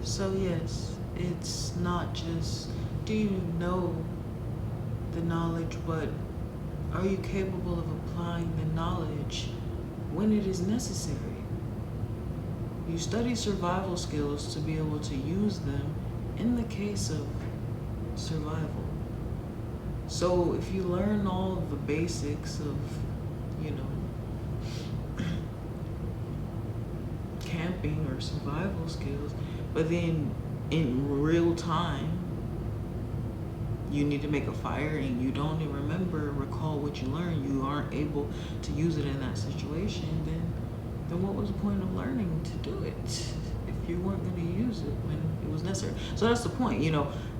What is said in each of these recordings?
So, yes, it's not just do you know the knowledge, but are you capable of applying the knowledge when it is necessary? You study survival skills to be able to use them in the case of survival. So if you learn all of the basics of, you know, camping or survival skills, but then in real time you need to make a fire and you don't even recall what you learned, you aren't able to use it in that situation, then what was the point of learning to do it if you weren't going to use it when it was necessary? So that's the point,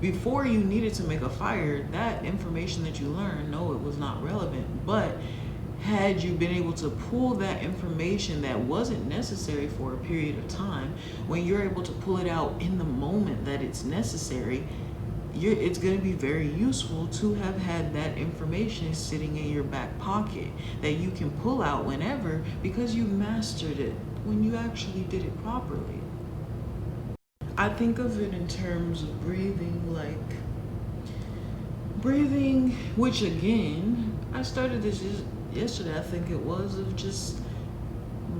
before you needed to make a fire, that information that you learned, no, it was not relevant. But had you been able to pull that information that wasn't necessary for a period of time, when you're able to pull it out in the moment that it's necessary, it's going to be very useful to have had that information sitting in your back pocket that you can pull out whenever, because you mastered it when you actually did it properly. I think of it in terms of breathing, which again, I started this yesterday, I think it was, of just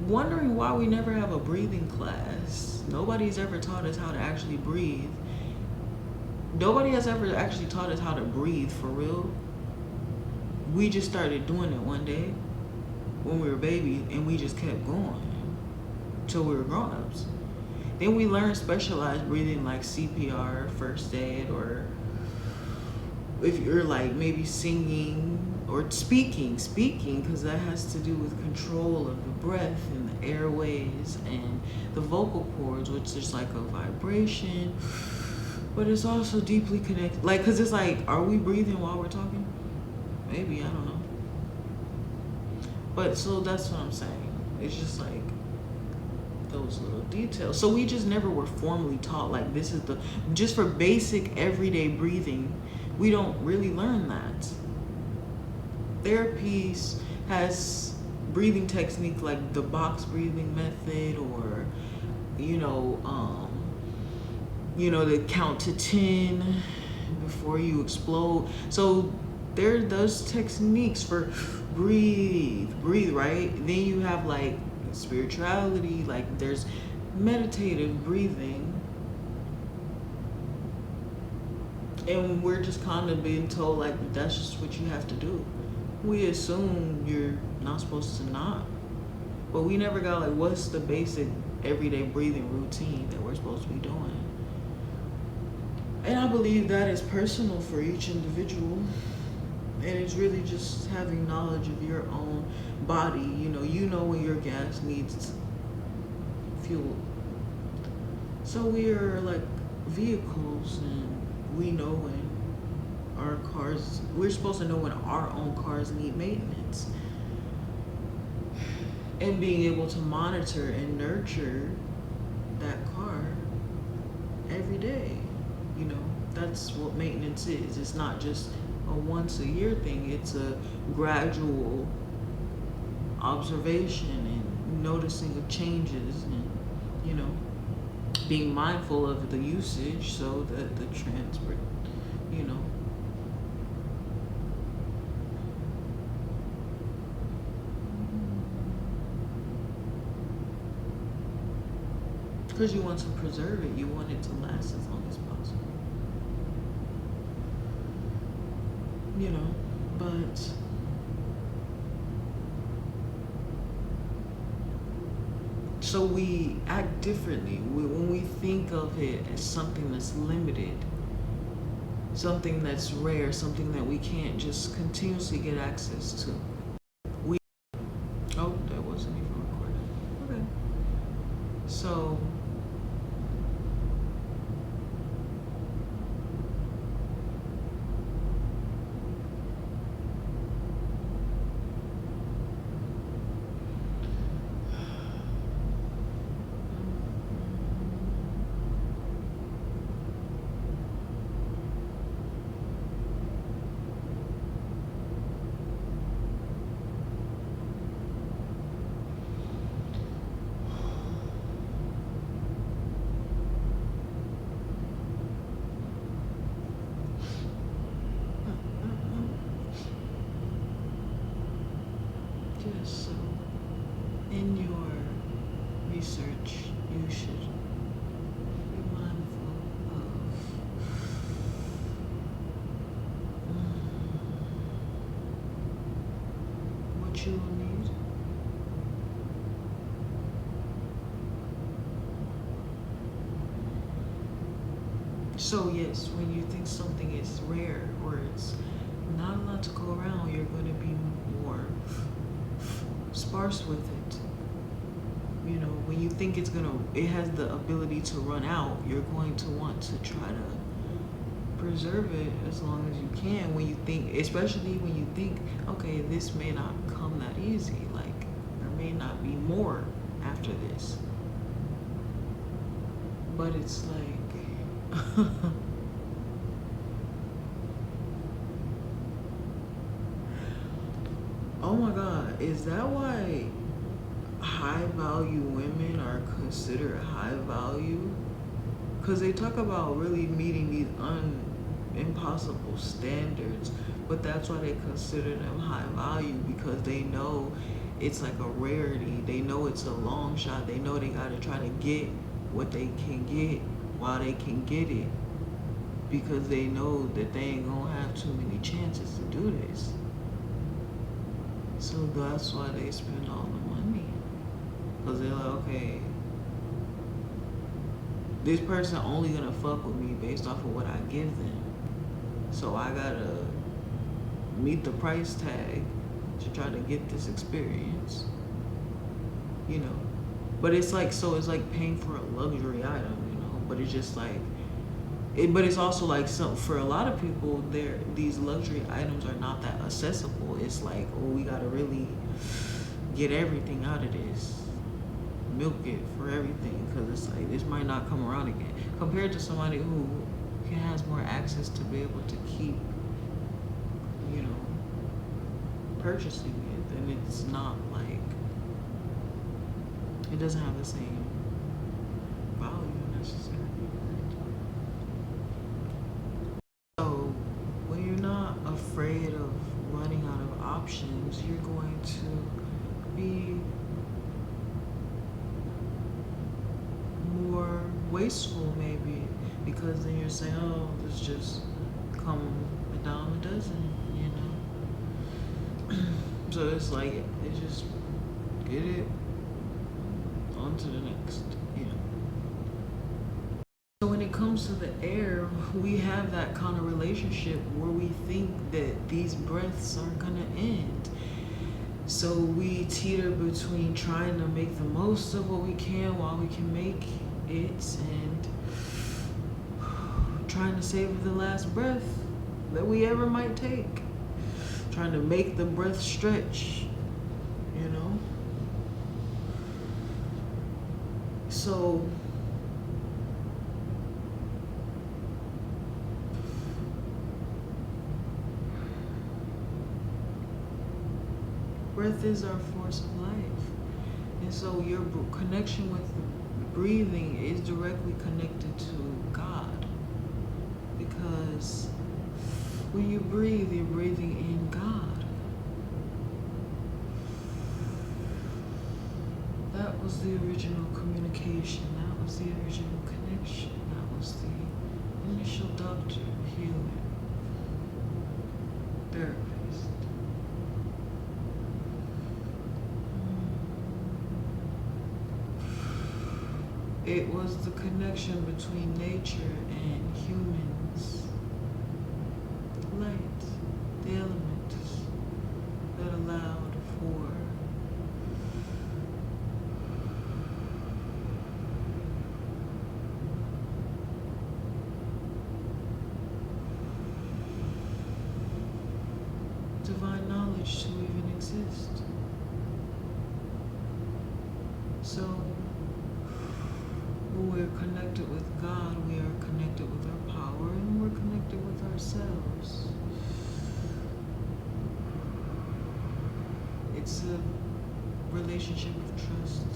wondering why we never have a breathing class. Nobody's ever taught us how to actually breathe. Nobody has ever actually taught us how to breathe for real. We just started doing it one day when we were babies, and we just kept going till we were grown-ups. Then we learned specialized breathing like CPR, first aid, or if you're like maybe singing or speaking, because that has to do with control of the breath and the airways and the vocal cords, which is like a vibration, but it's also deeply connected. Because it's like, are we breathing while we're talking? Maybe, I don't know. But so that's what I'm saying. It's just like those little details. So we just never were formally taught, like, this is just for basic everyday breathing, we don't really learn that. Therapies has breathing techniques like the box breathing method, or to count to 10 before you explode. So there are those techniques for breathe, right? Then you have like spirituality, like there's meditative breathing. And we're just kind of being told like that's just what you have to do. We assume you're not supposed to not. But we never got like what's the basic everyday breathing routine that we're supposed to be doing. And I believe that is personal for each individual. And it's really just having knowledge of your own body. You know when your gas needs fuel. So we are like vehicles, and we know when our cars, we're supposed to know when our own cars need maintenance. And being able to monitor and nurture that car every day. That's what maintenance is. It's not just a once a year thing. It's a gradual observation and noticing of changes, and being mindful of the usage so that the transport, because you want to preserve it. You want it to last as long as possible. But so we act differently when we think of it as something that's limited, something that's rare, something that we can't just continuously get access to. Oh, that wasn't even recorded. Okay. So research, you should be mindful of what you will need. So yes, when you think something is rare or it's not allowed to go around, you're going to be more sparse with it. You know, when you think it has the ability to run out, you're going to want to try to preserve it as long as you can. When you think, especially when you think, okay, this may not come that easy, like there may not be more after this. But it's like, oh my God, is that why high value women are considered high value? Because they talk about really meeting these impossible standards, but that's why they consider them high value, because they know it's like a rarity. They know it's a long shot. They know they got to try to get what they can get while they can get it, because they know that they ain't gonna have too many chances to do this. So that's why they spend all the money, because they're like, okay, this person only gonna fuck with me based off of what I give them, so I gotta meet the price tag to try to get this experience, you know. But it's like, so it's like paying for a luxury item, you know. But it's just like, but it's also like, some, for a lot of people, these luxury items are not that accessible. It's like, oh, we gotta really get everything out of this, milk it for everything, because it's like this might not come around again. Compared to somebody who has more access to be able to keep, you know, purchasing it, then it's not like, it doesn't have the same value necessarily. So when you're not afraid of running out of options, you're going to be more wasteful maybe, because then you're saying, oh, this just come a dime a dozen, you know. So it's like, it just get it on to the next, you know. So when it comes to the air, we have that kind of relationship where we think that these breaths are gonna end. So we teeter between trying to make the most of what we can while we can make it, and trying to save the last breath that we ever might take. Trying to make the breath stretch, you know? So breath is our force of life. And so your connection with breathing is directly connected to God. Because when you breathe, you're breathing in God. That was the original communication. That was the original connection. That was the initial doctor, healer, therapist. It was the connection between nature and humans. Light, the elements that allowed for divine knowledge to even exist. So when we're connected with God, we are connected with our power, and we're connected with ourselves. It's a relationship of trust.